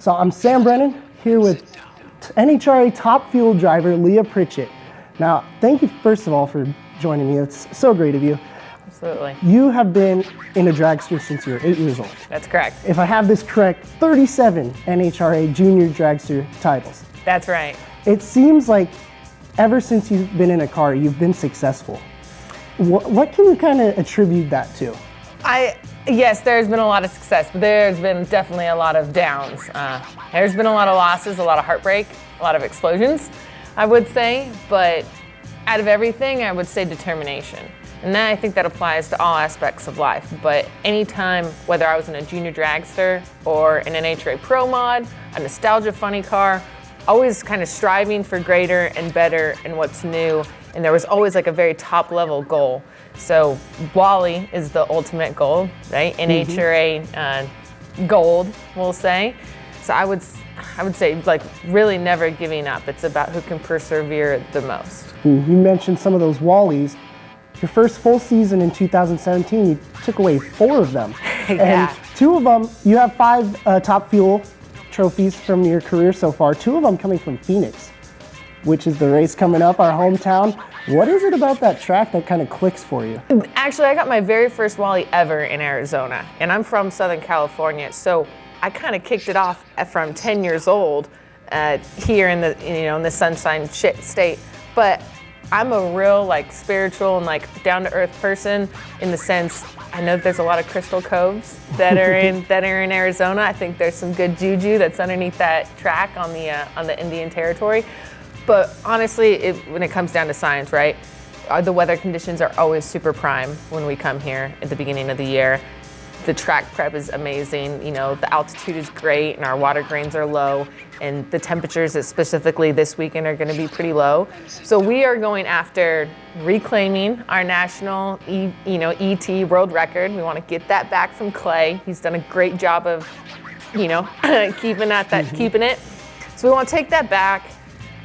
So I'm Sam Brennan here with NHRA Top Fuel driver Leah Pritchett. Now, thank you first of all for joining me. It's so great of you. Absolutely. You have been in a dragster since you were 8 years old. That's correct. If I have this correct, 37 NHRA junior dragster titles. That's right. It seems like ever since you've been in a car, you've been successful. What can you kind of attribute that to? Yes, there's been a lot of success, but there's been definitely a lot of downs. There's been a lot of losses, a lot of heartbreak, a lot of explosions, I would say. But out of everything, I would say determination. And I think that applies to all aspects of life. But anytime, whether I was in a junior dragster or an NHRA Pro Mod, a nostalgia funny car, always kind of striving for greater and better and what's new. And there was always like a very top level goal. So Wally is the ultimate goal, right? NHRA gold, we'll say. So I would say like really never giving up. It's about who can persevere the most. You mentioned some of those Wallies. Your first full season in 2017, you took away 4 of them. Yeah. And 2 of them, you have 5 Top Fuel trophies from your career so far. 2 of them coming from Phoenix, which is the race coming up, our hometown. What is it about that track that kind of clicks for you? Actually, I got my very first Wally ever in Arizona, and I'm from Southern California, so I kind of kicked it off from 10 years old here in the in the Sunshine State. But I'm a real like spiritual and like down to earth person in the sense I know that there's a lot of crystal coves that are in Arizona. I think there's some good juju that's underneath that track on the Indian Territory. But honestly, when it comes down to science, right, the weather conditions are always super prime when we come here at the beginning of the year. The track prep is amazing. The altitude is great and our water grains are low, and the temperatures specifically this weekend are going to be pretty low. So we are going after reclaiming our national ET world record. We want to get that back from Clay. He's done a great job of keeping it. So we want to take that back.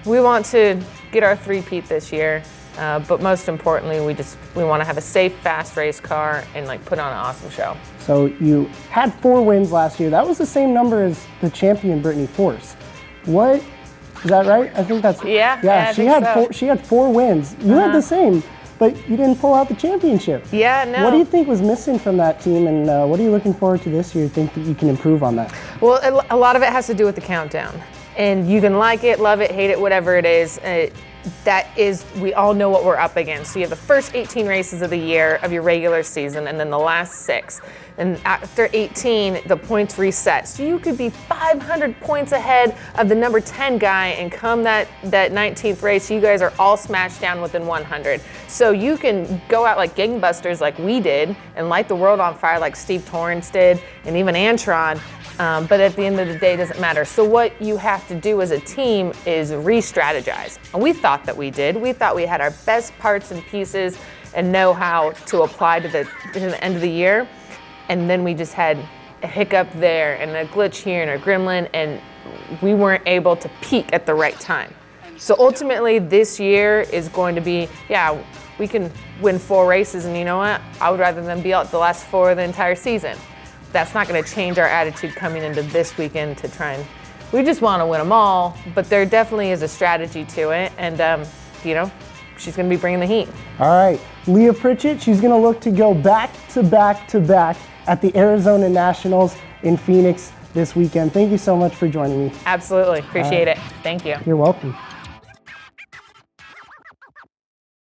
We want to get our 3-peat this year, but most importantly, we want to have a safe, fast race car and like put on an awesome show. So you had 4 wins last year. That was the same number as the champion Brittany Force. What is that right? I think that's yeah. She had 4 wins. You had the same, but you didn't pull out the championship. Yeah, no. What do you think was missing from that team, and what are you looking forward to this year? Think that you can improve on that? Well, a lot of it has to do with the countdown. And you can like it, love it, hate it, whatever it is. We all know what we're up against. So you have the first 18 races of the year of your regular season and then the last 6. And after 18, the points reset. So you could be 500 points ahead of the number 10 guy, and come that 19th race, you guys are all smashed down within 100. So you can go out like gangbusters like we did and light the world on fire like Steve Torrance did and even Antron. But at the end of the day, it doesn't matter. So what you have to do as a team is re-strategize. And we thought that we did. We thought we had our best parts and pieces and know how to apply to the end of the year. And then we just had a hiccup there and a glitch here and a gremlin, and we weren't able to peak at the right time. So ultimately, this year is going to be, we can win 4 races, and you know what? I would rather than be out the last 4 of the entire season. That's not going to change our attitude coming into this weekend to try and, we just want to win them all, but there definitely is a strategy to it, and she's going to be bringing the heat. All right, Leah Pritchett, she's going to look to go back to back to back at the Arizona Nationals in Phoenix this weekend. Thank you so much for joining me. Absolutely, appreciate it. Thank you. You're welcome.